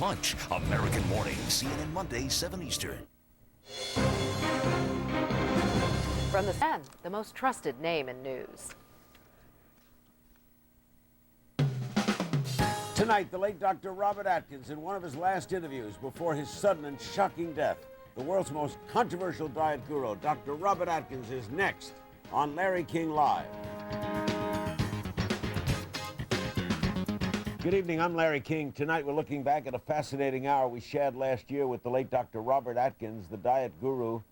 Punch, American Morning, CNN Monday, 7 Eastern. From the Sun, the most trusted name in news. Tonight, the late Dr. Robert Atkins, in one of his last interviews before his sudden and shocking death, the world's most controversial diet guru, Dr. Robert Atkins, is next on Larry King Live. Good evening, I'm Larry King. Tonight we're looking back at a fascinating hour we shared last year with the late Dr. Robert Atkins, the diet guru,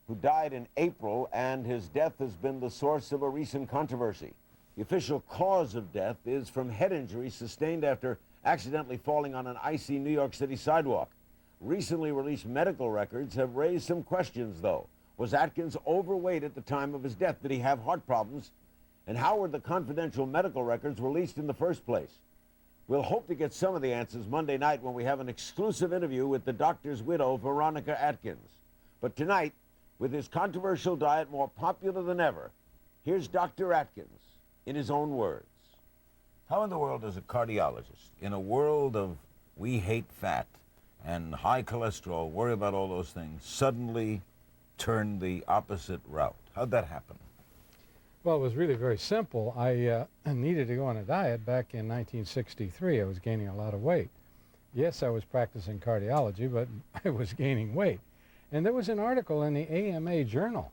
who died in April, and his death has been the source of a recent controversy. The official cause of death is from head injury sustained after accidentally falling on an icy New York City sidewalk. Recently released medical records have raised some questions, though. Was Atkins overweight at the time of his death? Did he have heart problems? And how were the confidential medical records released in the first place? We'll hope to get some of the answers Monday night when we have an exclusive interview with the doctor's widow, Veronica Atkins. But tonight, with his controversial diet more popular than ever, here's Dr. Atkins in his own words. How in the world does a cardiologist, in a world of we hate fat and high cholesterol, worry about all those things, suddenly turn the opposite route? How'd that happen? Well, it was really very simple. I needed to go on a diet back in 1963. I was gaining a lot of weight. Yes, I was practicing cardiology, but I was gaining weight. And there was an article in the AMA Journal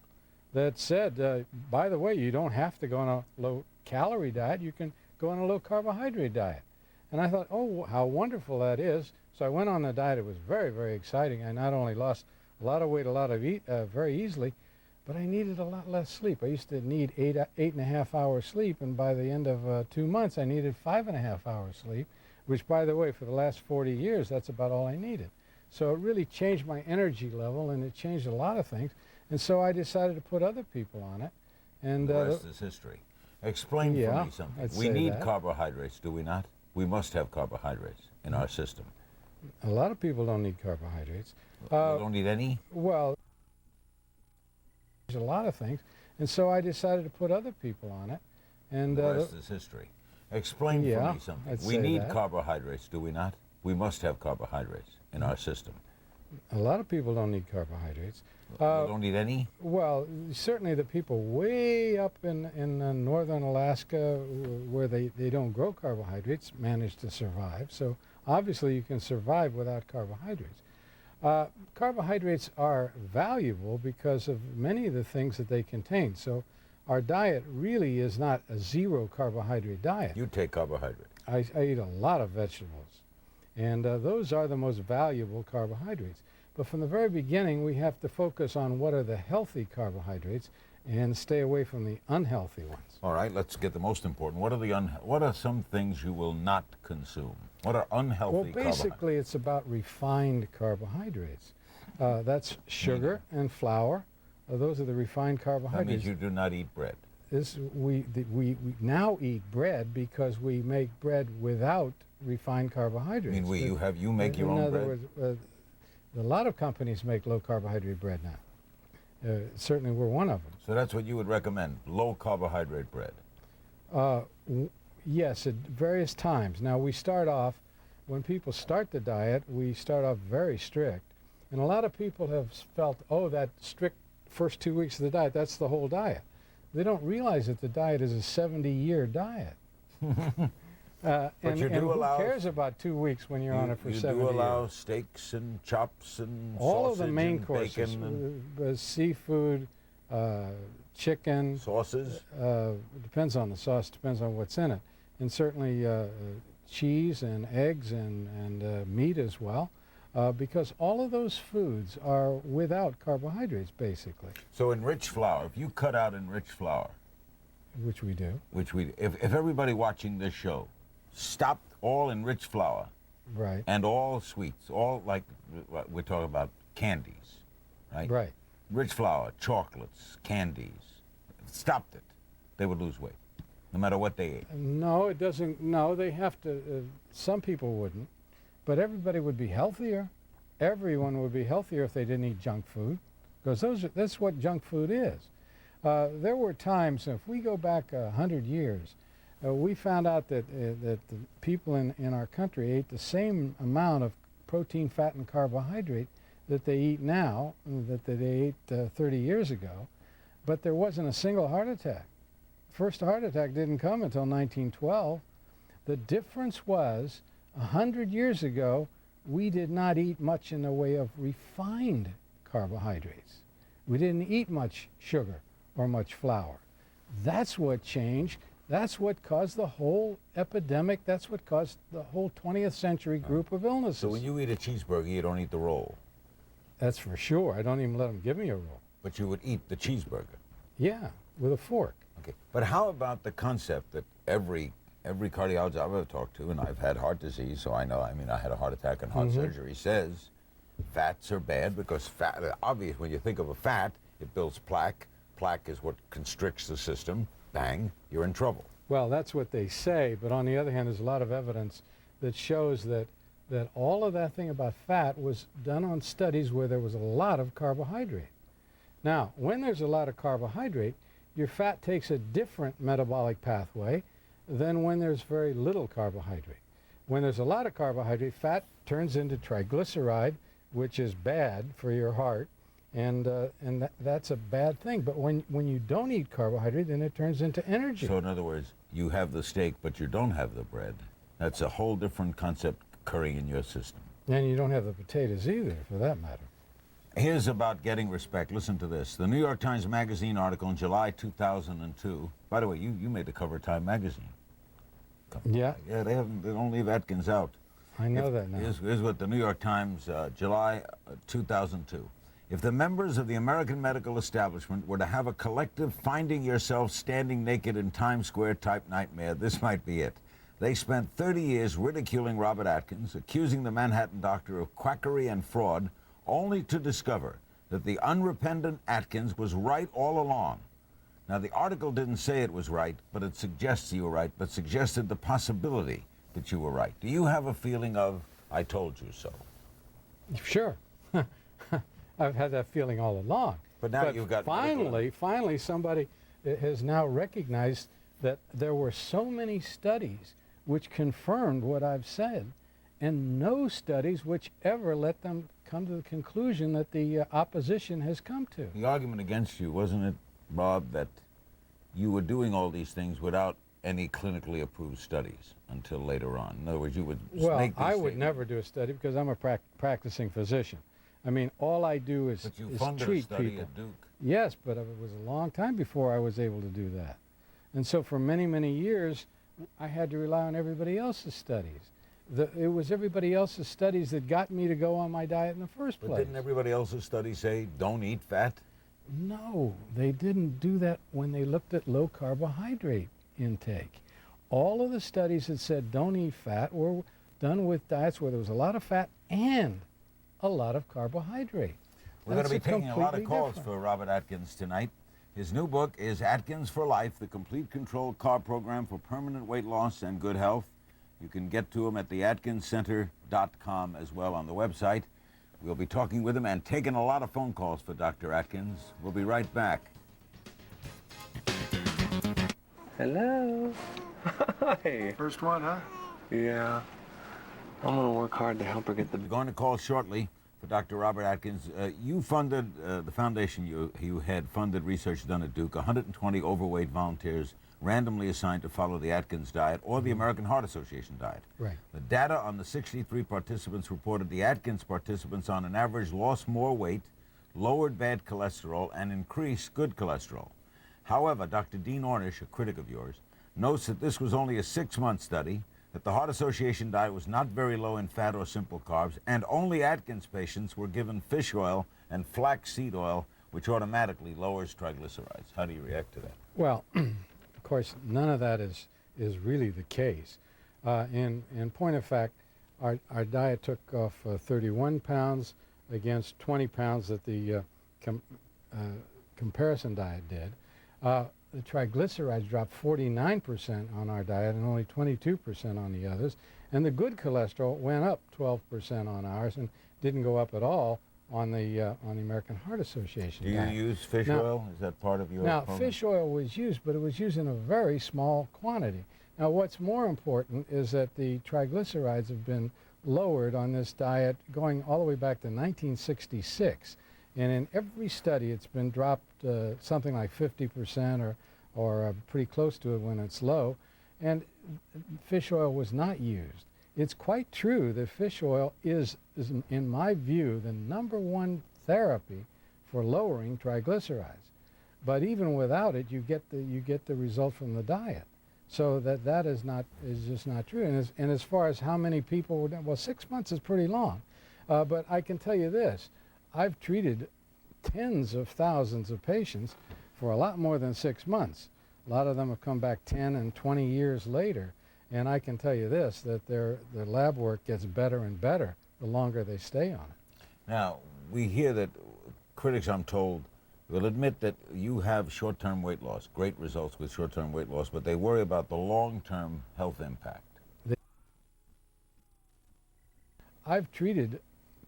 that said, by the way, you don't have to go on a low-calorie diet. You can go on a low-carbohydrate diet. And I thought, oh, how wonderful that is. So I went on the diet. It was very, very exciting. I not only lost a lot of weight, very easily, but I needed a lot less sleep. I used to need eight and a half hours sleep, and by the end of 2 months, I needed 5.5 hours sleep, which, by the way, for the last 40 years, that's about all I needed. So it really changed my energy level, and it changed a lot of things. And so I decided to put other people on it. And the rest is history. Explain for me something. We need carbohydrates, do we not? We must have carbohydrates in our system. A lot of people don't need carbohydrates. They don't need any? Well, a lot of things, and so I decided to put other people on it. And the rest is history. Explain for me something. We need carbohydrates, do we not? We must have carbohydrates in our system. A lot of people don't need carbohydrates. They don't need any? Well, certainly the people way up in northern Alaska where they don't grow carbohydrates manage to survive. So obviously you can survive without carbohydrates. Carbohydrates are valuable because of many of the things that they contain. So our diet really is not a zero carbohydrate diet. You take carbohydrate. I eat a lot of vegetables, and those are the most valuable carbohydrates. But from the very beginning, we have to focus on what are the healthy carbohydrates and stay away from the unhealthy ones. All right, let's get the most important. What are some things you will not consume? What are unhealthy carbohydrates? Well, basically, it's about refined carbohydrates. That's sugar and flour. Those are the refined carbohydrates. That means you do not eat bread. We now eat bread because we make bread without refined carbohydrates. I mean, you make your own bread? In other words, a lot of companies make low-carbohydrate bread now. Certainly we're one of them. So that's what you would recommend, low-carbohydrate bread? Yes, at various times. Now, we start off, when people start the diet, we start off very strict. And a lot of people have felt, oh, that strict first 2 weeks of the diet, that's the whole diet. They don't realize that the diet is a 70-year diet. But you do allow... who cares about 2 weeks when you're on it for 70 years? You do allow steaks and chops and all sausage of the main and courses, bacon seafood, chicken. Sauces? Depends on the sauce, depends on what's in it. And certainly cheese and eggs and meat as well, because all of those foods are without carbohydrates, basically. So enriched flour, if you cut out enriched flour, which we do. If everybody watching this show stopped all enriched flour, right, and all sweets, all like we're talking about candies, right? Right. Rich flour, chocolates, candies, stopped it, they would lose weight, no matter what they ate. No, it doesn't. No, they have to. Some people wouldn't, but everybody would be healthier. Everyone would be healthier if they didn't eat junk food, because that's what junk food is. There were times, if we go back 100 years, we found out that the people in our country ate the same amount of protein, fat, and carbohydrate that they eat now that they ate 30 years ago, but there wasn't a single heart attack. First heart attack didn't come until 1912. The difference was 100 years ago, we did not eat much in the way of refined carbohydrates. We didn't eat much sugar or much flour. That's what changed. That's what caused the whole epidemic. That's what caused the whole 20th century group of illnesses. So when you eat a cheeseburger, you don't eat the roll, That's for sure. I don't even let them give me a roll. but you would eat the cheeseburger. Yeah, with a fork. Okay, but how about the concept that every cardiologist I've ever talked to, and I've had heart disease, so I know, I mean, I had a heart attack and heart surgery, says fats are bad because fat, obvious, when you think of a fat, it builds plaque. Plaque is what constricts the system. Bang, you're in trouble. Well, that's what they say, but on the other hand, there's a lot of evidence that shows that all of that thing about fat was done on studies where there was a lot of carbohydrate. Now, when there's a lot of carbohydrate, your fat takes a different metabolic pathway than when there's very little carbohydrate. When there's a lot of carbohydrate, fat turns into triglyceride, which is bad for your heart, and that's a bad thing. But when you don't eat carbohydrate, then it turns into energy. So in other words, you have the steak, but you don't have the bread. That's a whole different concept occurring in your system. And you don't have the potatoes either, for that matter. Here's about getting respect. Listen to this. The New York Times Magazine article in July 2002. By the way, you made the cover of Time Magazine. Yeah, Yeah, they don't leave Atkins out. I know that now. Here's what the New York Times, July 2002. If the members of the American medical establishment were to have a collective finding yourself standing naked in Times Square type nightmare, this might be it. They spent 30 years ridiculing Robert Atkins, accusing the Manhattan doctor of quackery and fraud, only to discover that the unrepentant Atkins was right all along. Now, the article didn't say it was right, but it suggests you were right, but suggested the possibility that you were right. Do you have a feeling of, I told you so? Sure. I've had that feeling all along. But now you've got finally somebody has now recognized that there were so many studies which confirmed what I've said, and no studies which ever let them come to the conclusion that the opposition has come to. The argument against you, wasn't it, Bob, that you were doing all these things without any clinically approved studies until later on? In other words, you would Well, make these I would statements. never do a study because I'm a practicing physician. I mean, all I do is, But you is funded a treat study people. at Duke. Yes, but it was a long time before I was able to do that. And so for many, many years, I had to rely on everybody else's studies. It was everybody else's studies that got me to go on my diet in the first But place. didn't everybody else's studies say, don't eat fat? No, they didn't do that when they looked at low carbohydrate intake. All of the studies that said don't eat fat were done with diets where there was a lot of fat and a lot of carbohydrate. We're going to be That's taking a lot of completely calls different. for Robert Atkins tonight. His new book is Atkins for Life, the complete control carb program for permanent weight loss and good health. You can get to him at theatkinscenter.com as well on the website. We'll be talking with him and taking a lot of phone calls for Dr. Atkins. We'll be right back. Hello. Hi. First one, huh? Yeah. I'm gonna work hard to help her get the. We're going to call shortly for Dr. Robert Atkins. You funded, the foundation you had funded research done at Duke, 120 overweight volunteers randomly assigned to follow the Atkins diet or the American Heart Association diet. Right. The data on the 63 participants reported the Atkins participants on an average lost more weight, lowered bad cholesterol, and increased good cholesterol. However, Dr. Dean Ornish, a critic of yours, notes that this was only a 6-month study, that the Heart Association diet was not very low in fat or simple carbs, and only Atkins patients were given fish oil and flaxseed oil, which automatically lowers triglycerides. How do you react to that? Well, of course, none of that is really the case. In point of fact, our diet took off 31 pounds against 20 pounds that the comparison diet did. The triglycerides dropped 49% on our diet and only 22% on the others. And the good cholesterol went up 12% on ours and didn't go up at all on the American Heart Association Do you diet. use fish Now- oil? Is that part of your Now, program? fish oil was used, but it was used in a very small quantity. Now, what's more important is that the triglycerides have been lowered on this diet going all the way back to 1966. And in every study, it's been dropped something like 50% or pretty close to it when it's low. And fish oil was not used. It's quite true that fish oil is, in my view, the #1 therapy for lowering triglycerides. But even without it, you get the result from the diet. So that is just not true. And as far as how many people were done, well, 6 months is pretty long. But I can tell you this: I've treated tens of thousands of patients for a lot more than 6 months. A lot of them have come back 10 and 20 years later. And I can tell you this, that their lab work gets better and better the longer they stay on it. Now, we hear that critics, I'm told, will admit that you have short-term weight loss, great results with short-term weight loss, but they worry about the long-term health impact. I've treated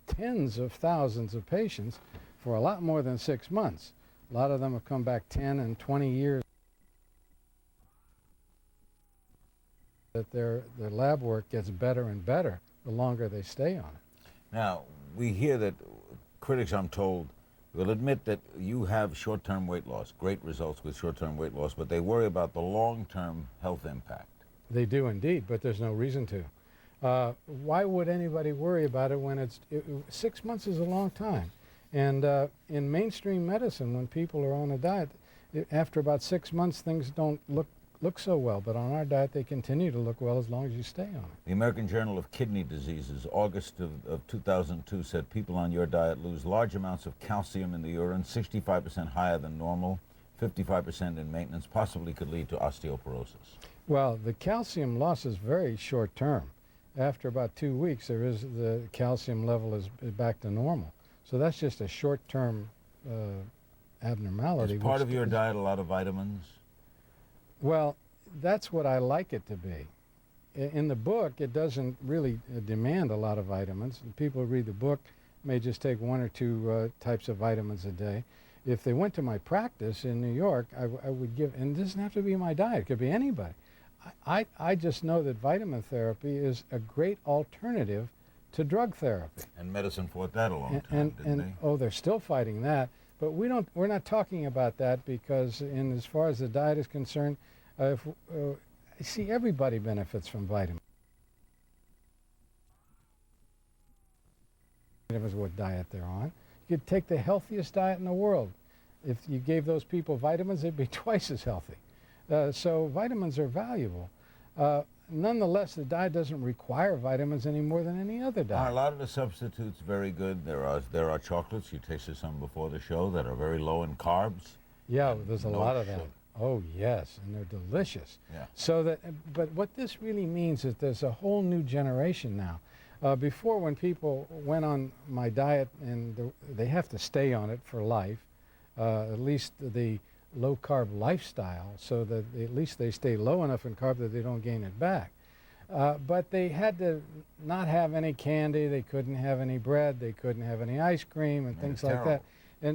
tens of thousands of patients for a lot more than 6 months. A lot of them have come back 10 and 20 years. That their lab work gets better and better the longer they stay on it. Now, we hear that critics, I'm told, will admit that you have short-term weight loss, great results with short-term weight loss, but they worry about the long-term health impact. They do indeed, but there's no reason to. Why would anybody worry about it when 6 months is a long time? And in mainstream medicine, when people are on a diet, after about 6 months, things don't look so well. But on our diet, they continue to look well as long as you stay on it. The American Journal of Kidney Diseases, August of 2002, said people on your diet lose large amounts of calcium in the urine, 65% higher than normal, 55% in maintenance, possibly could lead to osteoporosis. Well, the calcium loss is very short term. After about 2 weeks, the calcium level is back to normal. So that's just a short-term abnormality. Is part of your diet a lot of vitamins? Well, that's what I like it to be. In the book, it doesn't really demand a lot of vitamins. People who read the book may just take 1 or 2 types of vitamins a day. If they went to my practice in New York, I would give, and it doesn't have to be my diet, it could be anybody. I just know that vitamin therapy is a great alternative to drug therapy. And medicine fought that a long time, didn't they? Oh, they're still fighting that. But we're not talking about that because as far as the diet is concerned, see, everybody benefits from vitamins. What diet they're on. You could take the healthiest diet in the world. If you gave those people vitamins, they'd be twice as healthy. So vitamins are valuable. Nonetheless, the diet doesn't require vitamins any more than any other diet. Are a lot of the substitutes very good? There are chocolates, you tasted some before the show, that are very low in carbs. Yeah, there's a lot of them. sugar. Oh yes, and they're delicious. Yeah. So but what this really means is there's a whole new generation now. Before, when people went on my diet, and they have to stay on it for life, at least the low-carb lifestyle, so that at least they stay low enough in carb that they don't gain it back. But they had to not have any candy, they couldn't have any bread, they couldn't have any ice cream and things like that.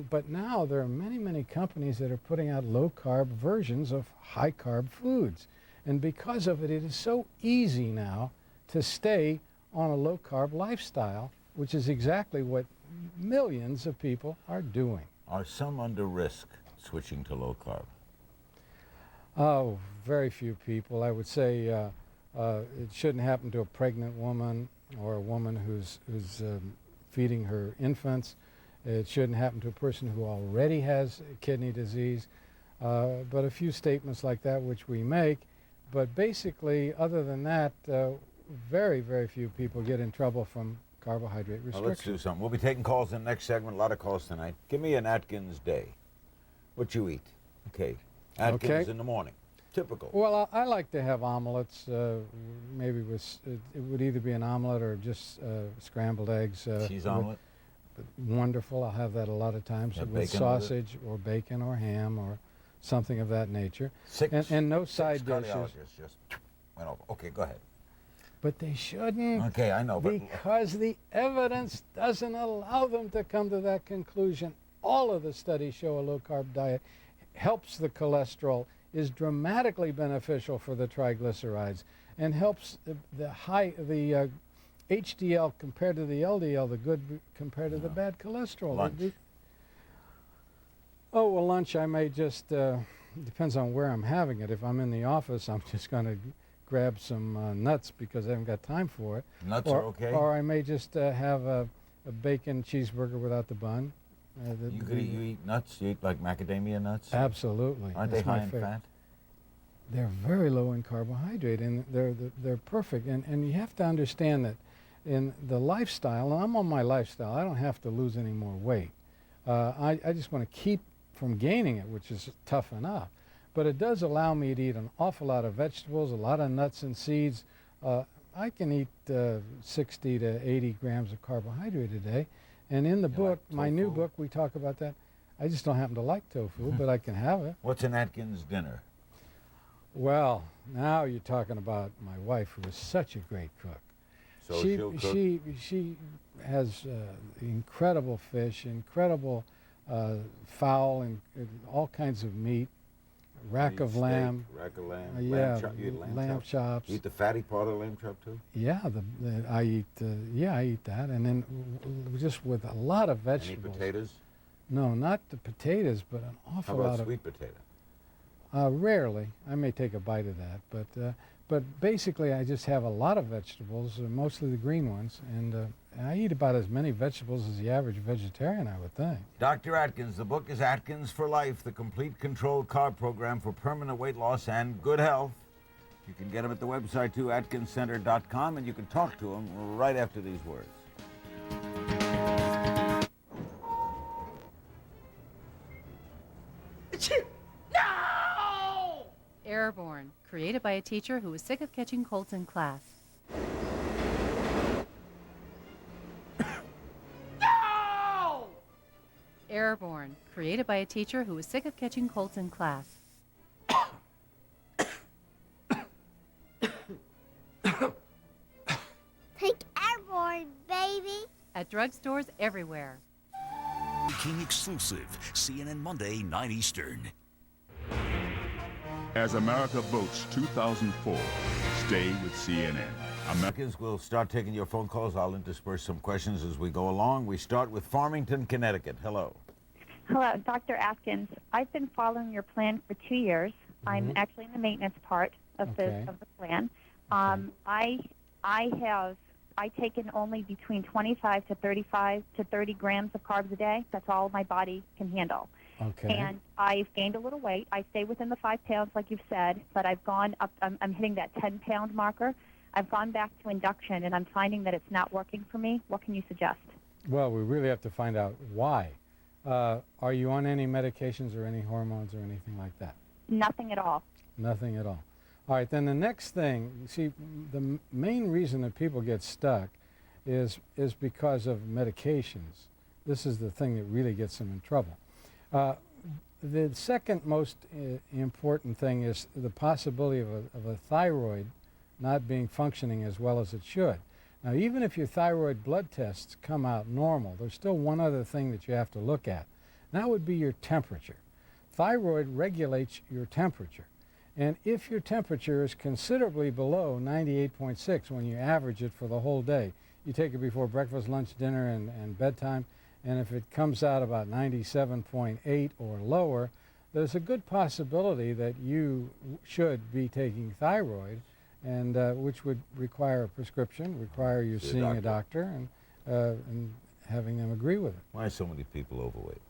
But now there are many, many companies that are putting out low-carb versions of high-carb foods. And because of it, it is so easy now to stay on a low-carb lifestyle, which is exactly what millions of people are doing. Are some under risk switching to low carb? Oh, very few people. I would say it shouldn't happen to a pregnant woman or a woman who's feeding her infants. It shouldn't happen to a person who already has kidney disease. But a few statements like that which we make. But basically, other than that, very, very few people get in trouble from carbohydrate restriction. Well, let's do something. We'll be taking calls in the next segment. A lot of calls tonight. Give me an Atkins day. What you eat? Okay. Atkins in the morning. Typical. Well, I like to have omelets. Maybe it would either be an omelet or just scrambled eggs. Cheese omelet? Wonderful. I'll have that a lot of times with sausage or bacon or ham or something of that nature. And no side dishes. Just went over. Okay, go ahead. But they shouldn't. Okay, I know. But because the evidence doesn't allow them to come to that conclusion. All of the studies show a low-carb diet helps the cholesterol, is dramatically beneficial for the triglycerides, and helps the HDL compared to the LDL, the good compared to the bad cholesterol. Lunch. Oh, well, lunch I may just, depends on where I'm having it. If I'm in the office, I'm just going to grab some nuts because I haven't got time for it. Nuts are okay? Or I may just have a bacon cheeseburger without the bun. You eat nuts? You eat like macadamia nuts? Absolutely. Aren't That's they my high in favorite. fat? They're very low in carbohydrate, and they're perfect. And you have to understand that in the lifestyle, and I'm on my lifestyle, I don't have to lose any more weight. I just want to keep from gaining it, which is tough enough. But it does allow me to eat an awful lot of vegetables, a lot of nuts and seeds. I can eat 60 to 80 grams of carbohydrate a day. And in the book, like my new tofu? book, we talk about that. I just don't happen to like tofu, but I can have it. What's an Atkins dinner? Well, now you're talking about my wife, who is such a great cook. So she'll cook? She has incredible fish, incredible fowl, and all kinds of meat, rack of lamb. Rack of lamb. Yeah, You eat lamb chops. You eat the fatty part of the lamb chop too? Yeah, I eat that, and then just with a lot of vegetables. Any potatoes? No, not the potatoes, but an How awful about lot of. sweet potato? Rarely. I may take a bite of that, but basically I just have a lot of vegetables, mostly the green ones, and I eat about as many vegetables as the average vegetarian, I would think. Dr. Atkins, the book is Atkins for Life, the complete controlled carb program for permanent weight loss and good health. You can get them at the website too, atkinscenter.com, and you can talk to them right after these words. Airborne, created by a teacher who was sick of catching colds in class. No! Airborne, created by a teacher who was sick of catching colds in class. Take Airborne, baby. At drugstores everywhere. King exclusive. CNN Monday, 9 Eastern. As America votes 2004, stay with CNN. Americans will start taking your phone calls. I'll intersperse some questions as we go along. We start with Farmington, Connecticut. Hello. Hello, Dr. Atkins. I've been following your plan for 2 years. I'm actually in the maintenance part of Okay. the plan. Okay. I take in only between 25 to 35 to 30 grams of carbs a day. That's all my body can handle. Okay. And I've gained a little weight. I stay within the 5 pounds, like you've said, but I've gone up. I'm hitting that 10-pound marker. I've gone back to induction, and I'm finding that it's not working for me. What can you suggest? Well, we really have to find out why. Are you on any medications or any hormones or anything like that? Nothing at all. Nothing at all. All right, then the next thing, see, the main reason that people get stuck is because of medications. This is the thing that really gets them in trouble. The second most important thing is the possibility of a thyroid not being functioning as well as it should. Now, even if your thyroid blood tests come out normal, there's still one other thing that you have to look at. And that would be your temperature. Thyroid regulates your temperature. And if your temperature is considerably below 98.6 when you average it for the whole day, you take it before breakfast, lunch, dinner, and bedtime, and if it comes out about 97.8 or lower, there's a good possibility that you should be taking thyroid, and which would require a prescription, require you seeing a doctor, and having them agree with it. Why are so many people overweight?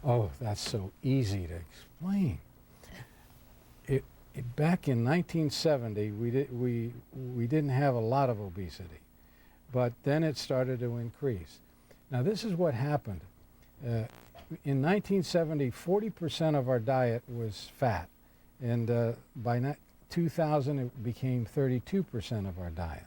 Oh, that's so easy to explain. Back in 1970, we didn't have a lot of obesity, but then it started to increase. Now, this is what happened. In 1970, 40% of our diet was fat, and by 2000, it became 32% of our diet.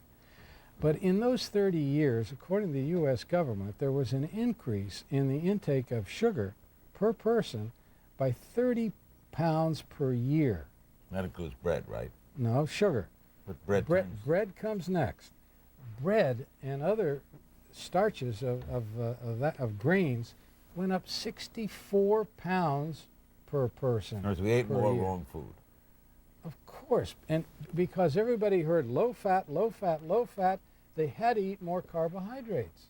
But in those 30 years, according to the U.S. government, there was an increase in the intake of sugar per person by 30 pounds per year. That includes bread, right? No, sugar. But bread. Bread comes next. Bread and other starches of grains went up 64 pounds per person. So we ate more year. wrong food. Of course, and because everybody heard low fat, low fat, low fat, they had to eat more carbohydrates.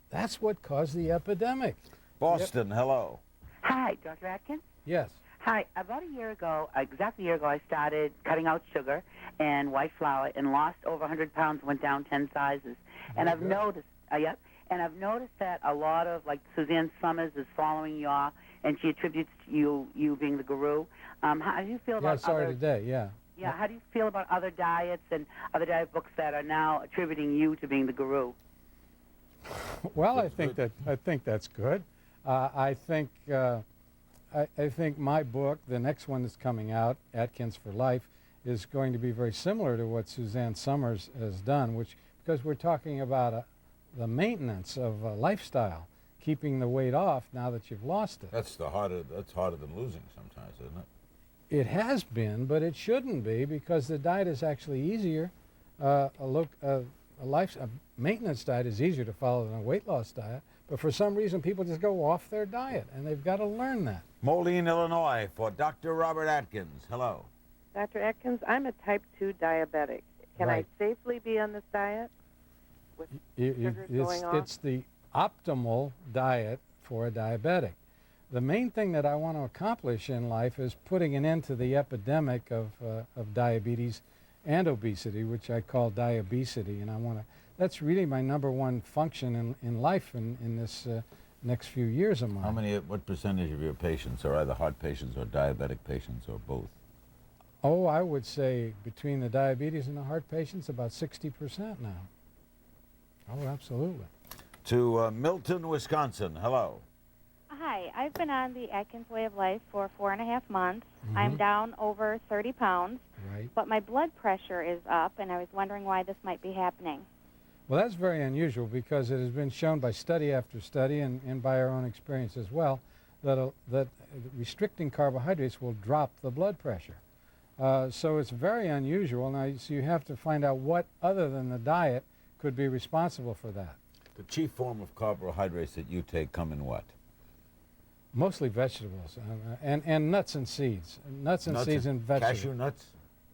That's what caused the epidemic. Boston, hello. Hi, Dr. Atkins. Yes. Hi. About a year ago, exactly a year ago, I started cutting out sugar and white flour and lost over 100 pounds, went down 10 sizes. And I've noticed, and I've noticed that a lot of, like, Suzanne Summers is following and she attributes you being the guru. How do you feel about I saw her today, yeah. Yeah, how do you feel about other diets and other diet books that are now attributing you to being the guru? Well, I think that's good. I think my book, the next one that's coming out, Atkins for Life, is going to be very similar to what Suzanne Summers has done, because we're talking about the maintenance of a lifestyle, keeping the weight off now that you've lost it. That's harder than losing sometimes, isn't it? It has been, but it shouldn't be, because the diet is actually easier. A maintenance diet is easier to follow than a weight loss diet, but for some reason people just go off their diet, and they've got to learn that. Moline, Illinois, for Dr. Robert Atkins. Hello. Dr. Atkins, I'm a type 2 diabetic. Can I safely be on this diet with sugars going off? It's the optimal diet for a diabetic. The main thing that I want to accomplish in life is putting an end to the epidemic of diabetes and obesity, which I call diabesity, and that's really my number one function in life in this next few years of mine. What percentage of your patients are either heart patients or diabetic patients or both? Oh, I would say between the diabetes and the heart patients, about 60% now. Oh, absolutely. To Milton, Wisconsin. Hello. Hi, I've been on the Atkins way of life for 4.5 months. I'm down over 30 pounds, but my blood pressure is up, and I was wondering why this might be happening. Well, that's very unusual, because it has been shown by study after study and by our own experience as well that restricting carbohydrates will drop the blood pressure. So it's very unusual. Now, so you have to find out what other than the diet could be responsible for that. The chief form of carbohydrates that you take come in what? Mostly vegetables and nuts and seeds. Nuts and seeds and vegetables. Cashew nuts?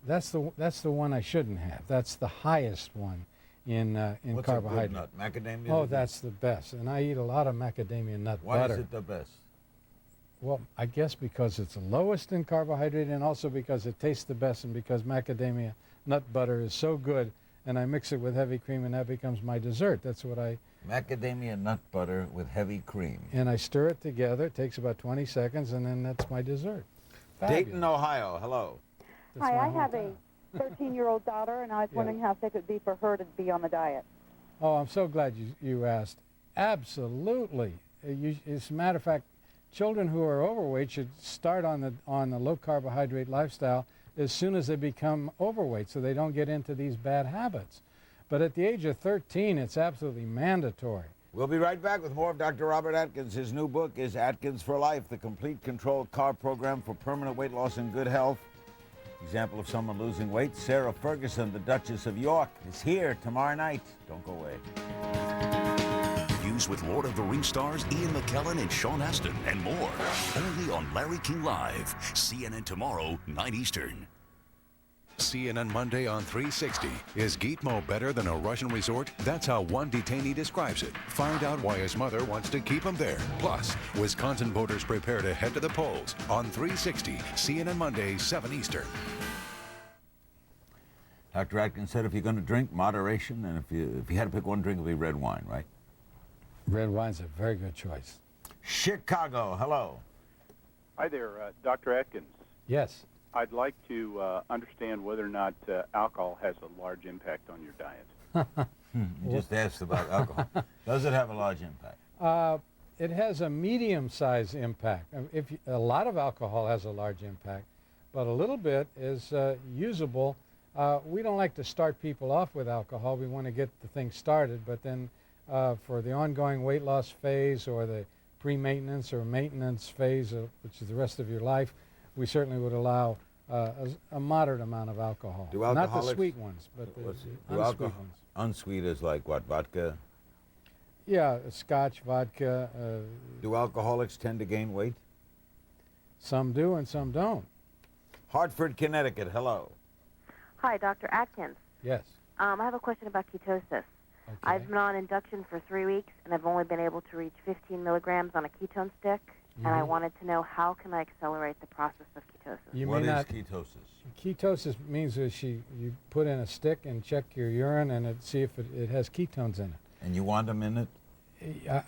That's the one I shouldn't have. That's the highest one in carbohydrate. What's a good nut? Macadamia? Oh, that's the best. And I eat a lot of macadamia nut butter. Why is it the best? Well, I guess because it's the lowest in carbohydrate, and also because it tastes the best, and because macadamia nut butter is so good, and I mix it with heavy cream, and that becomes my dessert. That's what I... Macadamia nut butter with heavy cream. And I stir it together. It takes about 20 seconds, and then that's my dessert. Fabulous. Dayton, Ohio. Hello. Hi, I have a 13-year-old daughter, and I was wondering how safe it would be for her to be on the diet. Oh, I'm so glad you asked. Absolutely. As a matter of fact, children who are overweight should start on the low carbohydrate lifestyle as soon as they become overweight, so they don't get into these bad habits. But at the age of 13, it's absolutely mandatory. We'll be right back with more of Dr. Robert Atkins. His new book is Atkins for Life, the complete controlled carb program for permanent weight loss and good health. Example of someone losing weight, Sarah Ferguson, the Duchess of York, is here tomorrow night. Don't go away. News with Lord of the Rings stars Ian McKellen and Sean Astin and more. Only on Larry King Live. CNN tomorrow, 9 Eastern. CNN Monday on 360. Is Gitmo better than a Russian resort? That's how one detainee describes it. Find out why his mother wants to keep him there. Plus, Wisconsin voters prepare to head to the polls on 360. CNN Monday, 7 Eastern. Dr. Atkins said if you're going to drink, moderation, and if you had to pick one drink, it would be red wine, right? Red wine's a very good choice. Chicago, hello. Hi there, Dr. Atkins. Yes. I'd like to understand whether or not alcohol has a large impact on your diet. You just asked about alcohol. Does it have a large impact? It has a medium-sized impact. A lot of alcohol has a large impact, but a little bit is usable. We don't like to start people off with alcohol. We want to get the thing started, but then for the ongoing weight loss phase or the pre-maintenance or maintenance phase, which is the rest of your life, we certainly would allow a moderate amount of alcohol. Not the sweet ones, but the unsweet ones. Unsweet is like what, vodka? Yeah, scotch, vodka. Do alcoholics tend to gain weight? Some do and some don't. Hartford, Connecticut, hello. Hi, Dr. Atkins. Yes. I have a question about ketosis. Okay. I've been on induction for 3 weeks, and I've only been able to reach 15 milligrams on a ketone stick, and I wanted to know how can I accelerate the process of ketosis. What is ketosis? Ketosis means that you put in a stick and check your urine and see if it has ketones in it. And you want them in it?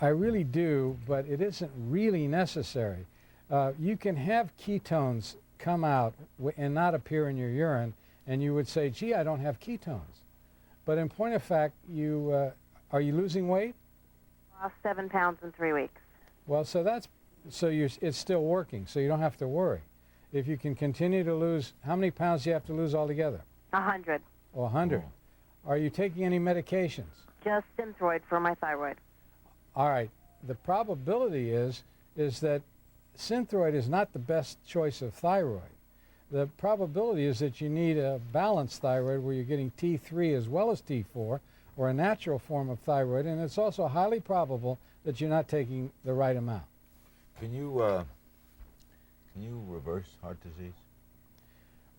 I really do, but it isn't really necessary. You can have ketones come out and not appear in your urine, and you would say, gee, I don't have ketones. But in point of fact, are you losing weight? Lost 7 pounds in 3 weeks. Well, it's still working, so you don't have to worry. If you can continue to lose, how many pounds do you have to lose altogether? 100. Oh, 100. Are you taking any medications? Just Synthroid for my thyroid. All right. The probability is that Synthroid is not the best choice of thyroid. The probability is that you need a balanced thyroid where you're getting T3 as well as T4, or a natural form of thyroid, and it's also highly probable that you're not taking the right amount. Can you reverse heart disease?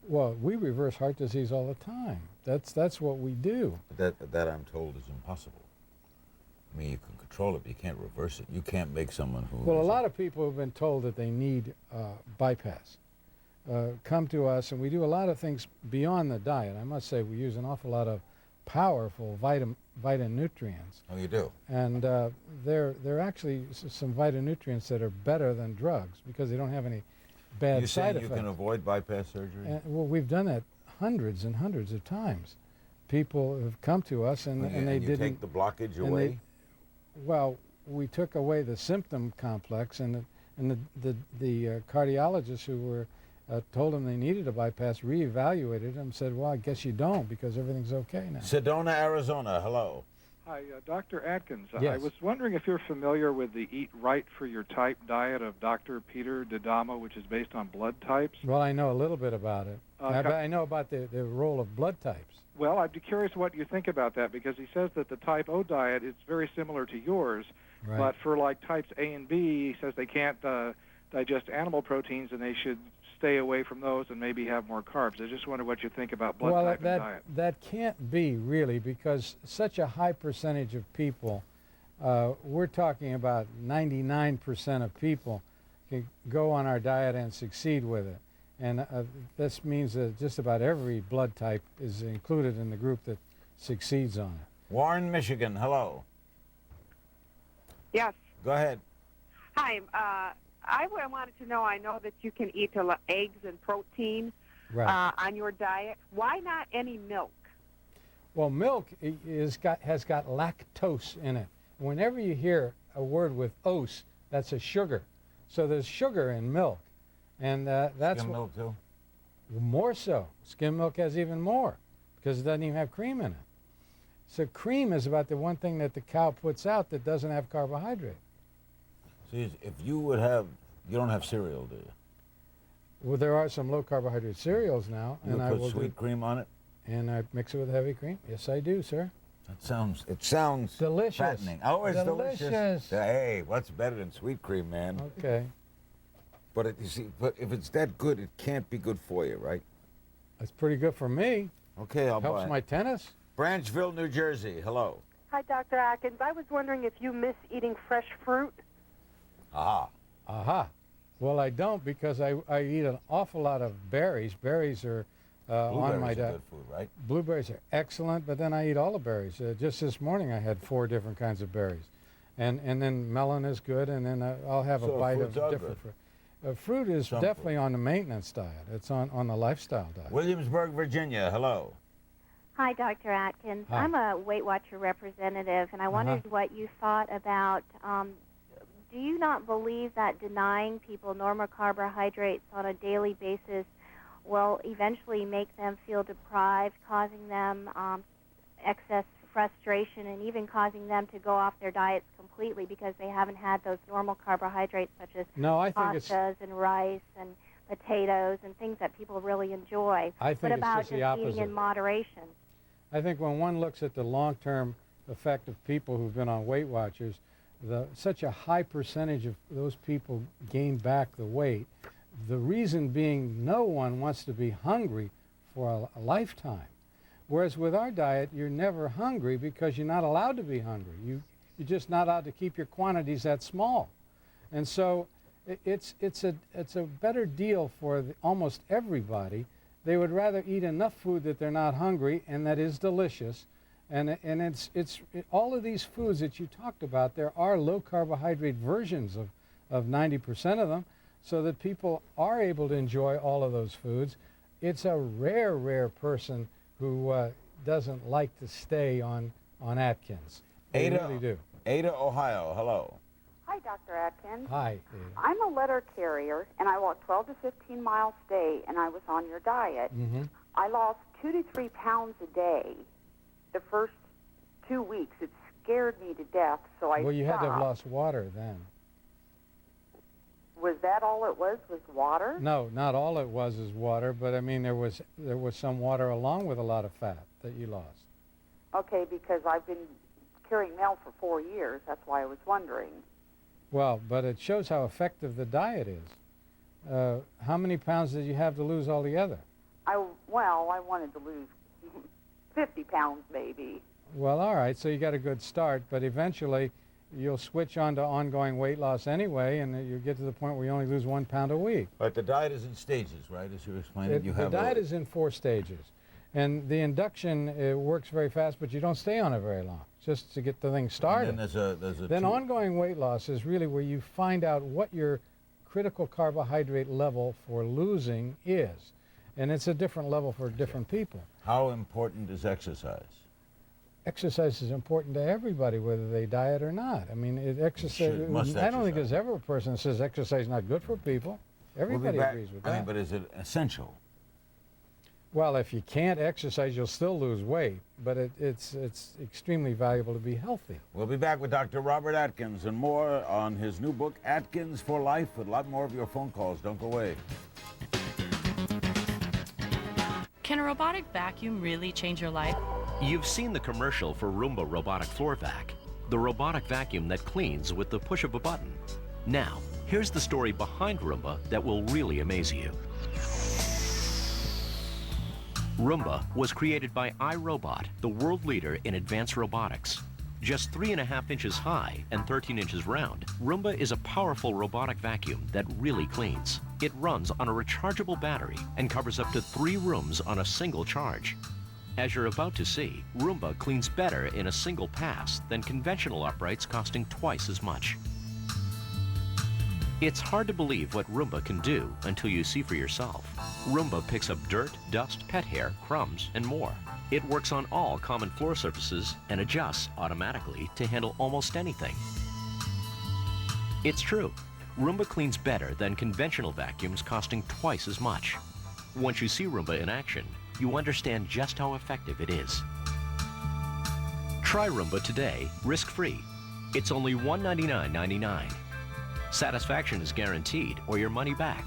Well, we reverse heart disease all the time. That's what we do. That I'm told is impossible. I mean, you can control it, but you can't reverse it. You can't make someone who... Well, a lot of people have been told that they need bypass. Come to us, and we do a lot of things beyond the diet. I must say we use an awful lot of powerful phytonutrients. Oh, you do? And there are actually some phytonutrients that are better than drugs because they don't have any bad side effects. You can avoid bypass surgery? Well, we've done that hundreds and hundreds of times. People have come to us and they didn't... take the blockage away? Well, we took away the symptom complex, and the cardiologists who were told them they needed a bypass reevaluated them, said, well, I guess you don't because everything's okay now. Sedona, Arizona, hello. Hi, Dr. Atkins. Yes. I was wondering if you're familiar with the Eat Right for Your Type diet of Dr. Peter D'Adamo, which is based on blood types. Well, I know a little bit about it. I know about the role of blood types. Well, I'd be curious what you think about that, because he says that the type O diet is very similar to yours, right. But for like types A and B, he says they can't digest animal proteins and they should stay away from those and maybe have more carbs. I just wonder what you think about blood type and diet. That can't be really, because such a high percentage of people, we're talking about 99% of people, can go on our diet and succeed with it. And this means that just about every blood type is included in the group that succeeds on it. Warren, Michigan, hello. Yes. Go ahead. Hi. I wanted to know, I know that you can eat eggs and protein on your diet. Why not any milk? Well, milk has got lactose in it. Whenever you hear a word with ose, that's a sugar. So there's sugar in milk. And that's skim milk too? More so. Skim milk has even more because it doesn't even have cream in it. So cream is about the one thing that the cow puts out that doesn't have carbohydrate. See, if you don't have cereal, do you? Well, there are some low carbohydrate cereals now. You put sweet cream on it? And I mix it with heavy cream. Yes, I do, sir. It sounds delicious. Fattening. Oh, it's delicious. Hey, what's better than sweet cream, man? Okay. But if it's that good, it can't be good for you, right? That's pretty good for me. Okay, I'll buy it. Helps my tennis. Branchville, New Jersey. Hello. Hi, Dr. Atkins. I was wondering if you miss eating fresh fruit. Aha. Aha. Well, I don't, because I eat an awful lot of berries. Berries are on my diet. Blueberries are good food, right? Blueberries are excellent, but then I eat all the berries. Just this morning I had 4 different kinds of berries. And then melon is good, and then I'll have a bite of different fruit. Fruit is definitely on the maintenance diet. It's on the lifestyle diet. Williamsburg, Virginia. Hello. Hi, Dr. Atkins. Hi. I'm a Weight Watcher representative, and I wondered what you thought about, do you not believe that denying people normal carbohydrates on a daily basis will eventually make them feel deprived, causing them excess frustration, and even causing them to go off their diets completely because they haven't had those normal carbohydrates such as pastas and rice and potatoes and things that people really enjoy? I think what it's about just the opposite. eating in moderation? I think when one looks at the long-term effect of people who've been on Weight Watchers, such a high percentage of those people gain back the weight. The reason being no one wants to be hungry for a lifetime. Whereas with our diet, you're never hungry because you're not allowed to be hungry. You're just not allowed to keep your quantities that small. And so it's a better deal for almost everybody. They would rather eat enough food that they're not hungry and that is delicious. And all of these foods that you talked about, there are low carbohydrate versions of 90% of them, so that people are able to enjoy all of those foods. It's a rare person who doesn't like to stay on Atkins. They really do. Ada, Ohio, hello. Hi, Dr. Atkins. Hi, Ada. I'm a letter carrier, and I walk 12 to 15 miles a day, and I was on your diet. Mm-hmm. I lost 2 to 3 pounds a day the first 2 weeks. It scared me to death, so I stopped. Well, you had to have lost water then. Was that all it was water? No, not all it was is water, but I mean there was some water along with a lot of fat that you lost. Okay, because I've been carrying mail for 4 years. That's why I was wondering. Well, but it shows how effective the diet is. How many pounds did you have to lose altogether? I wanted to lose 50 pounds maybe. Well, all right, so you got a good start, but eventually you'll switch on to ongoing weight loss anyway, and you get to the point where you only lose 1 pound a week. But the diet is in stages, right, as you explained it? The diet is in 4 stages. And the induction works very fast, but you don't stay on it very long, just to get the thing started. And then there's a then ongoing weight loss is really where you find out what your critical carbohydrate level for losing is. And it's a different level for different people. How important is exercise? Exercise is important to everybody, whether they diet or not. I mean, I don't think there's ever a person that says exercise is not good for people. Everybody agrees with that. I mean, but is it essential? Well, if you can't exercise, you'll still lose weight, but it's extremely valuable to be healthy. We'll be back with Dr. Robert Atkins and more on his new book, Atkins for Life, with a lot more of your phone calls. Don't go away. Can a robotic vacuum really change your life? You've seen the commercial for Roomba Robotic Floor Vac, the robotic vacuum that cleans with the push of a button. Now, here's the story behind Roomba that will really amaze you. Roomba was created by iRobot, the world leader in advanced robotics. Just 3.5 inches high and 13 inches round, Roomba is a powerful robotic vacuum that really cleans. It runs on a rechargeable battery and covers up to 3 rooms on a single charge. As you're about to see, Roomba cleans better in a single pass than conventional uprights costing twice as much. It's hard to believe what Roomba can do until you see for yourself. Roomba picks up dirt, dust, pet hair, crumbs, and more. It works on all common floor surfaces and adjusts automatically to handle almost anything. It's true. Roomba cleans better than conventional vacuums costing twice as much. Once you see Roomba in action, you understand just how effective it is. Try Roomba today, risk-free. It's only $199.99. Satisfaction is guaranteed or your money back.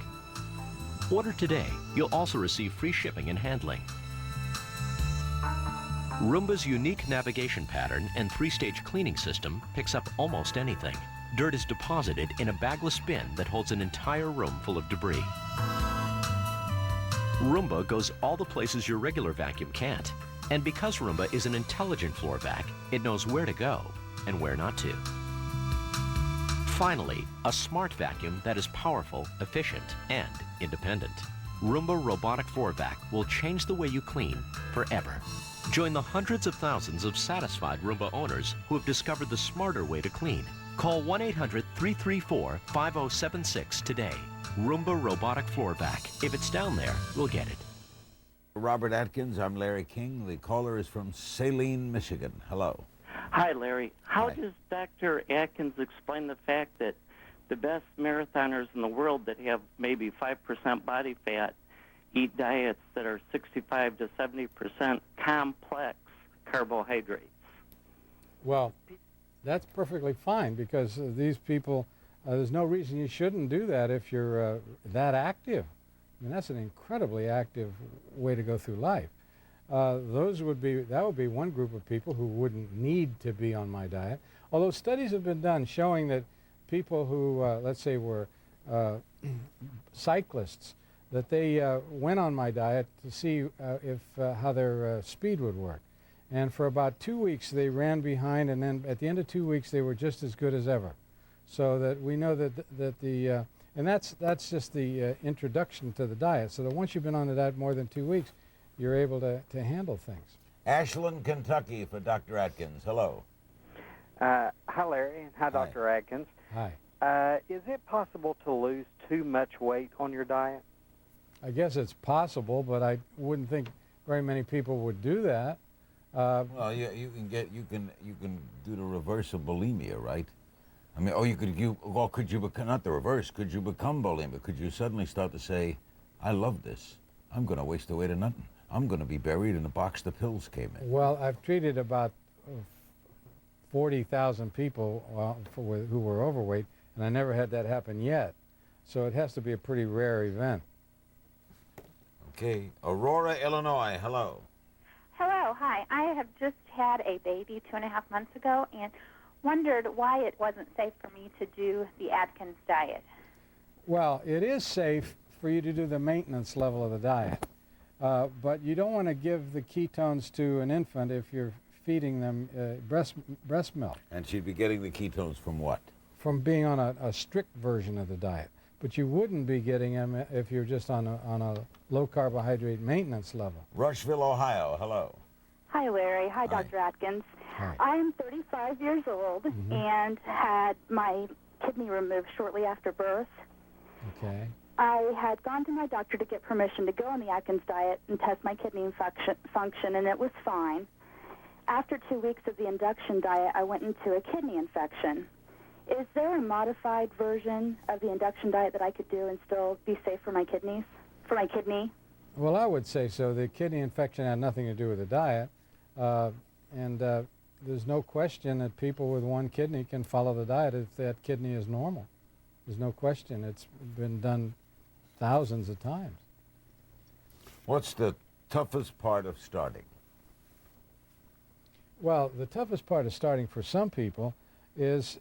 Order today. You'll also receive free shipping and handling. Roomba's unique navigation pattern and 3-stage cleaning system picks up almost anything. Dirt is deposited in a bagless bin that holds an entire room full of debris. Roomba goes all the places your regular vacuum can't. And because Roomba is an intelligent floor vac, it knows where to go and where not to. Finally, a smart vacuum that is powerful, efficient, and independent. Roomba Robotic Floor Vac will change the way you clean forever. Join the hundreds of thousands of satisfied Roomba owners who have discovered the smarter way to clean. Call 1-800-334-5076 today. Roomba Robotic Floor Vac. If it's down there, we'll get it. Robert Atkins, I'm Larry King. The caller is from Saline, Michigan. Hello. Hi, Larry. How does Dr. Atkins explain the fact that the best marathoners in the world that have maybe 5% body fat eat diets that are 65 to 70% complex carbohydrates? Well, that's perfectly fine because these people, there's no reason you shouldn't do that if you're that active. I mean, that's an incredibly active way to go through life. That would be one group of people who wouldn't need to be on my diet. Although studies have been done showing that people who, let's say, were cyclists, that they went on my diet to see how their speed would work. And for about 2 weeks they ran behind, and then at the end of 2 weeks they were just as good as ever. So that we know that and that's just the introduction to the diet. So that once you've been on the diet more than 2 weeks, you're able to handle things. Ashland, Kentucky for Dr. Atkins. Hello. Hi, Larry. Hi, Dr. Atkins. Hi. Is it possible to lose too much weight on your diet? I guess it's possible, but I wouldn't think very many people would do that. Well, you can do the reverse of bulimia, right? I mean, could you become, not the reverse, could you become bulimic? Could you suddenly start to say, I love this. I'm going to waste away to nothing. I'm going to be buried in a box the pills came in. Well, I've treated about 40,000 people who were overweight, and I never had that happen yet. So it has to be a pretty rare event. Okay. Aurora, Illinois. Hello. Hello, hi. I have just had a baby 2.5 months ago and wondered why it wasn't safe for me to do the Atkins diet. Well, it is safe for you to do the maintenance level of the diet, but you don't want to give the ketones to an infant if you're feeding them breast milk. And she'd be getting the ketones from what? From being on a strict version of the diet. But you wouldn't be getting them if you're just on a low carbohydrate maintenance level. Rushville, Ohio. Hello. Hi, Larry. Hi, Dr. Atkins. Hi. I am 35 years old and had my kidney removed shortly after birth. Okay. I had gone to my doctor to get permission to go on the Atkins diet and test my kidney function, and it was fine. After 2 weeks of the induction diet, I went into a kidney infection. Is there a modified version of the induction diet that I could do and still be safe for my kidneys, for my kidney? Well, I would say so. The kidney infection had nothing to do with the diet, and there's no question that people with one kidney can follow the diet if that kidney is normal. There's no question. It's been done thousands of times. What's the toughest part of starting? Well, the toughest part of starting for some people is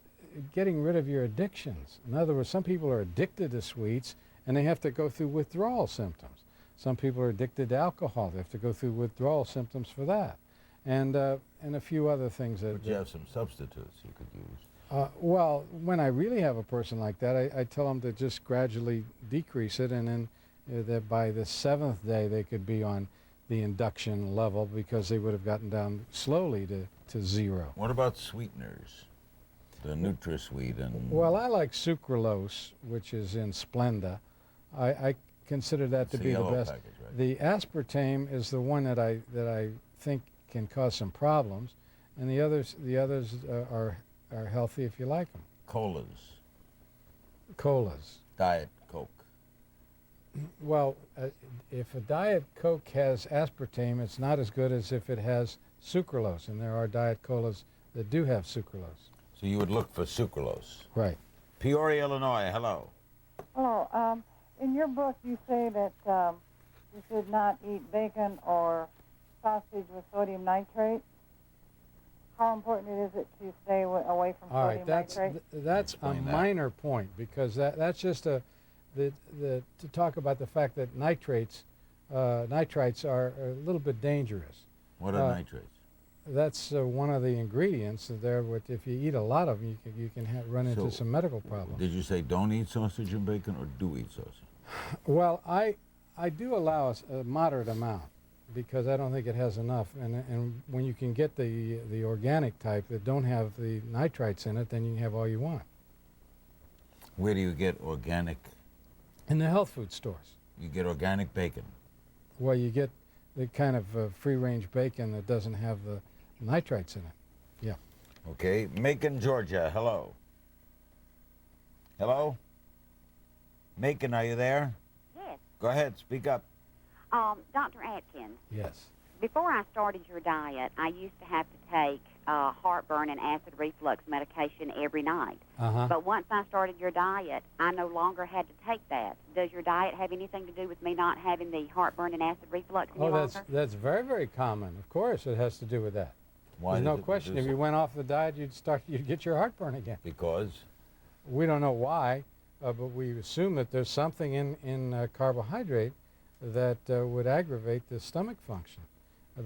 getting rid of your addictions. In other words, some people are addicted to sweets and they have to go through withdrawal symptoms. Some people are addicted to alcohol. They have to go through withdrawal symptoms for that. And a few other things that... But you have some substitutes you could use. Well, when I really have a person like that, I tell them to just gradually decrease it, and then that by the 7th day they could be on the induction level because they would have gotten down slowly to zero. What about sweeteners? The NutraSweet and... Well, I like sucralose, which is in Splenda. I consider that to be the best. Package, right? The aspartame is the one that I think can cause some problems, and the others are healthy if you like them. Colas. Diet Coke. Well, if a Diet Coke has aspartame, it's not as good as if it has sucralose, and there are Diet Colas that do have sucralose. So you would look for sucralose. Right. Peoria, Illinois. Hello. Hello. In your book, you say that you should not eat bacon or sausage with sodium nitrate. How important is it to stay away from sodium nitrate? That's a minor point, because that's just to talk about the fact that nitrites are a little bit dangerous. What are nitrates? That's one of the ingredients there. If you eat a lot of them, you can run into some medical problems. Did you say don't eat sausage and bacon, or do eat sausage? Well, I do allow a moderate amount because I don't think it has enough. And when you can get the organic type that don't have the nitrites in it, then you can have all you want. Where do you get organic? In the health food stores. You get organic bacon. Well, you get the kind of free-range bacon that doesn't have the nitrites in it. Yeah. Okay. Macon, Georgia. Hello. Hello? Macon, are you there? Yes. Go ahead. Speak up. Dr. Atkins, Yes. before I started your diet, I used to have to take heartburn and acid reflux medication every night. But once I started your diet, I no longer had to take that. Does your diet have anything to do with me not having the heartburn and acid reflux any longer? That's very, very common. Of course, it has to do with that. Why There's no question. If you went off the diet, you'd get your heartburn again. Because? We don't know why. but we assume that there's something in carbohydrate that would aggravate the stomach function,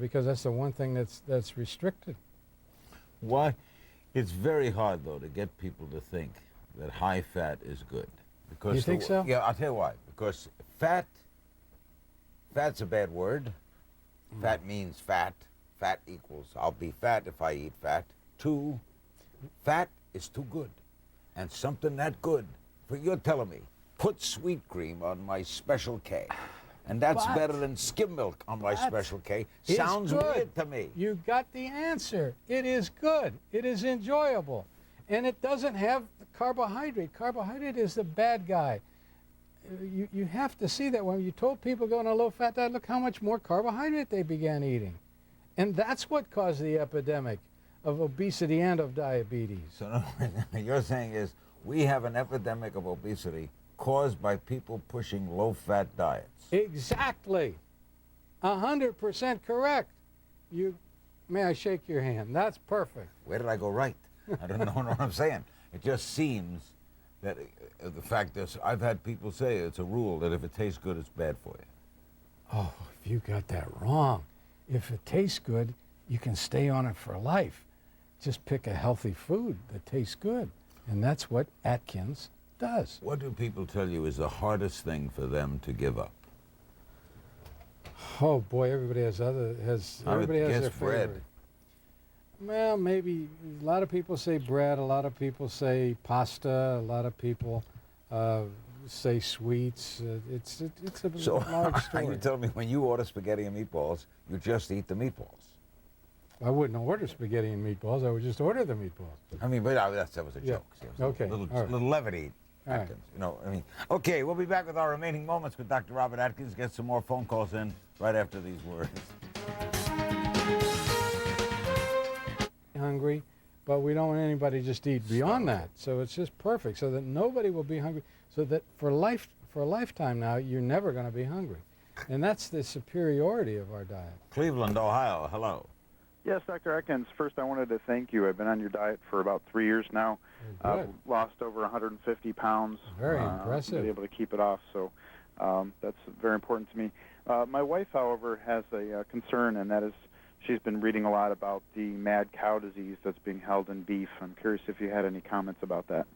because that's the one thing that's restricted. Why? It's very hard, though, to get people to think that high fat is good. Because you think so? Yeah, I'll tell you why. Because fat's a bad word. Fat means fat. Fat equals I'll be fat if I eat fat. 2, fat is too good. And something that good, you're telling me, put sweet cream on my Special K. And that's better than skim milk on my Special K. Sounds weird to me. You got the answer. It is good. It is enjoyable. And it doesn't have carbohydrate. Carbohydrate is the bad guy. You have to see that when you told people go on a low-fat diet, look how much more carbohydrate they began eating. And that's what caused the epidemic of obesity and of diabetes. So what you're saying is we have an epidemic of obesity caused by people pushing low-fat diets. Exactly. 100% correct. May I shake your hand? That's perfect. Where did I go right? I don't know what I'm saying. It just seems that the fact is, I've had people say it's a rule that if it tastes good, it's bad for you. Oh, if you got that wrong. If it tastes good, you can stay on it for life. Just pick a healthy food that tastes good. And that's what Atkins does. What do people tell you is the hardest thing for them to give up? Oh boy, everybody has their favorite. Bread. Well, maybe a lot of people say bread, a lot of people say pasta, a lot of people say sweets. It's a large story. You telling me when you order spaghetti and meatballs, you just eat the meatballs? I wouldn't order spaghetti and meatballs. I would just order the meatballs. I mean, but that was a joke. Yeah. Okay. Little levity. Atkins, right. You know, I mean. Okay, we'll be back with our remaining moments with Dr. Robert Atkins. Get some more phone calls in right after these words. Hungry, but we don't want anybody just eat beyond that. So it's just perfect, so that nobody will be hungry. So that for a lifetime now, you're never going to be hungry, and that's the superiority of our diet. Cleveland, Ohio. Hello. Yes, Dr. Atkins. First, I wanted to thank you. I've been on your diet for about 3 years now. I've lost over 150 pounds. Very impressive. Been able to keep it off, so that's very important to me. My wife, however, has a concern, and that is she's been reading a lot about the mad cow disease that's being held in beef. I'm curious if you had any comments about that.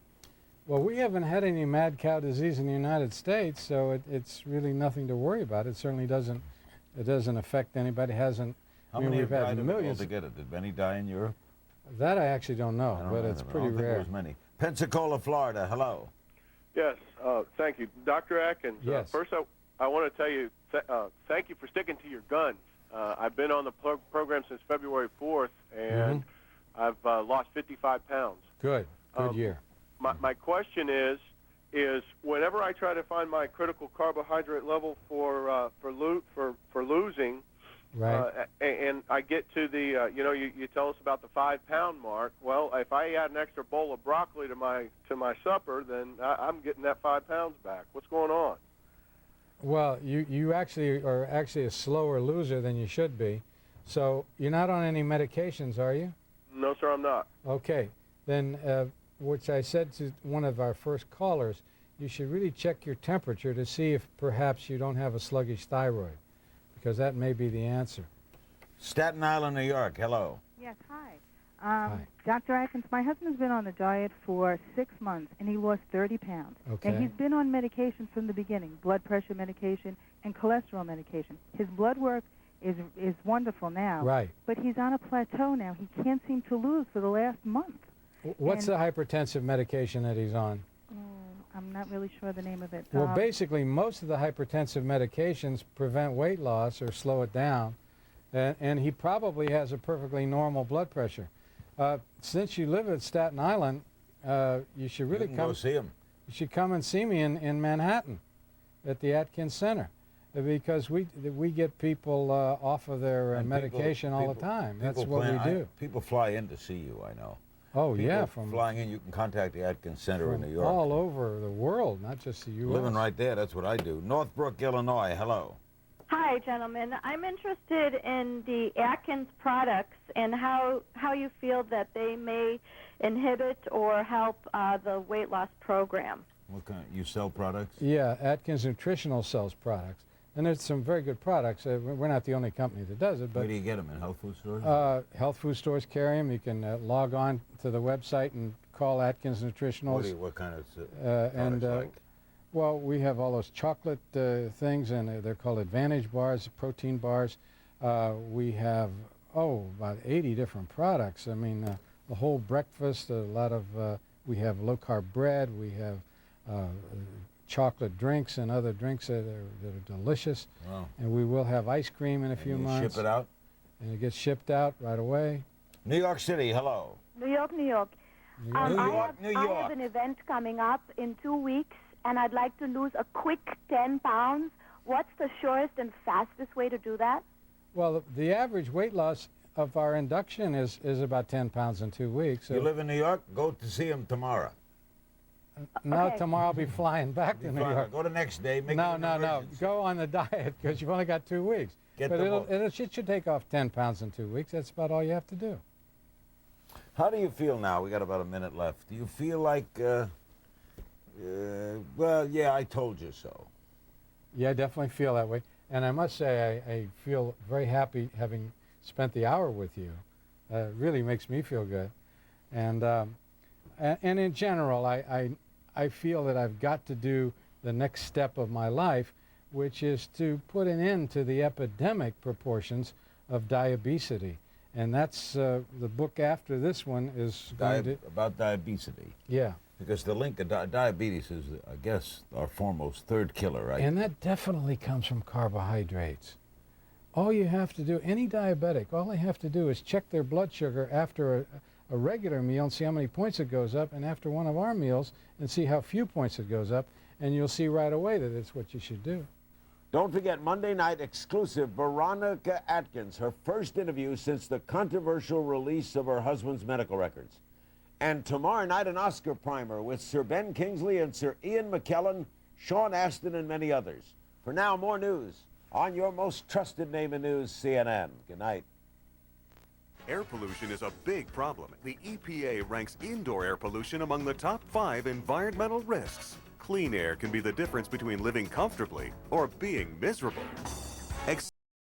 Well, we haven't had any mad cow disease in the United States, so it's really nothing to worry about. It certainly doesn't affect anybody. How many have died in the world to get it? Did many die in Europe? That I actually don't know, but it's pretty rare. There was many. Pensacola, Florida. Hello. Yes, thank you. Dr. Atkins, yes. First I want to tell you thank you for sticking to your guns. I've been on the program since February 4th, and I've lost 55 pounds. Good year. My question is whenever I try to find my critical carbohydrate level for losing, right, and I get to the you tell us about the 5 pound mark. Well, if I add an extra bowl of broccoli to my supper, then I'm getting that 5 pounds back. What's going on? Well, you actually are a slower loser than you should be. So you're not on any medications, are you? No, sir, I'm not. Okay, then which I said to one of our first callers, you should really check your temperature to see if perhaps you don't have a sluggish thyroid, because that may be the answer. Staten Island, New York. Hello. Yes, hi. Dr. Atkins, my husband's been on the diet for 6 months, and he lost 30 pounds. Okay. And he's been on medication from the beginning, blood pressure medication and cholesterol medication. His blood work is wonderful now. Right. But he's on a plateau now. He can't seem to lose for the last month. What's the hypertensive medication that he's on? I'm not really sure the name of it. Well, basically, most of the hypertensive medications prevent weight loss or slow it down, and he probably has a perfectly normal blood pressure. Since you live at Staten Island, you should really go see him. You should come and see me in Manhattan at the Atkins Center, because we get people off of their medication all the time. That's what we do. People fly in to see you, I know. Oh, people yeah. Flying in, you can contact the Atkins Center in New York. All over the world, not just the U.S. Living right there, that's what I do. Northbrook, Illinois, hello. Hi, gentlemen. I'm interested in the Atkins products and how you feel that they may inhibit or help the weight loss program. What kind? You sell products? Yeah, Atkins Nutritional sells products. And there's some very good products. We're not the only company that does it. But where do you get them? In health food stores? Health food stores carry them. You can log on to the website and call Atkins Nutritionals. What kind of products like? Well, we have all those chocolate things, and they're called Advantage bars, protein bars. We have, about 80 different products. I mean, the whole breakfast, a lot of, we have low-carb bread, we have chocolate drinks and other drinks that are delicious. Wow. And we will have ice cream in a few months. Ship it out? And it gets shipped out right away. New York City, hello. New York, New York. New York. I have an event coming up in 2 weeks, and I'd like to lose a quick 10 pounds. What's the surest and fastest way to do that? Well, the average weight loss of our induction is about 10 pounds in 2 weeks. So you live in New York? Go to see him tomorrow. No, tomorrow I'll be flying back to New York. Go the next day. Make No. Go on the diet because you've only got 2 weeks. It should take off 10 pounds in 2 weeks. That's about all you have to do. How do you feel now? We got about a minute left. Do you feel like, well, yeah, I told you so? Yeah, I definitely feel that way. And I must say, I feel very happy having spent the hour with you. It really makes me feel good. And in general, I feel that I've got to do the next step of my life, which is to put an end to the epidemic proportions of diabesity. And that's the book after this one is about diabetes. Yeah. Because the link of diabetes is, I guess, our foremost third killer, right? And that definitely comes from carbohydrates. All you have to do, any diabetic, all they have to do is check their blood sugar after a regular meal and see how many points it goes up, and after one of our meals and see how few points it goes up, and you'll see right away that it's what you should do. Don't forget Monday night exclusive Veronica Atkins, her first interview since the controversial release of her husband's medical records. And tomorrow night an Oscar primer with Sir Ben Kingsley and Sir Ian McKellen, Sean Astin, and many others. For now, more news on your most trusted name in news, CNN. Good night. Air pollution is a big problem. The EPA ranks indoor air pollution among the top 5 environmental risks. Clean air can be the difference between living comfortably or being miserable.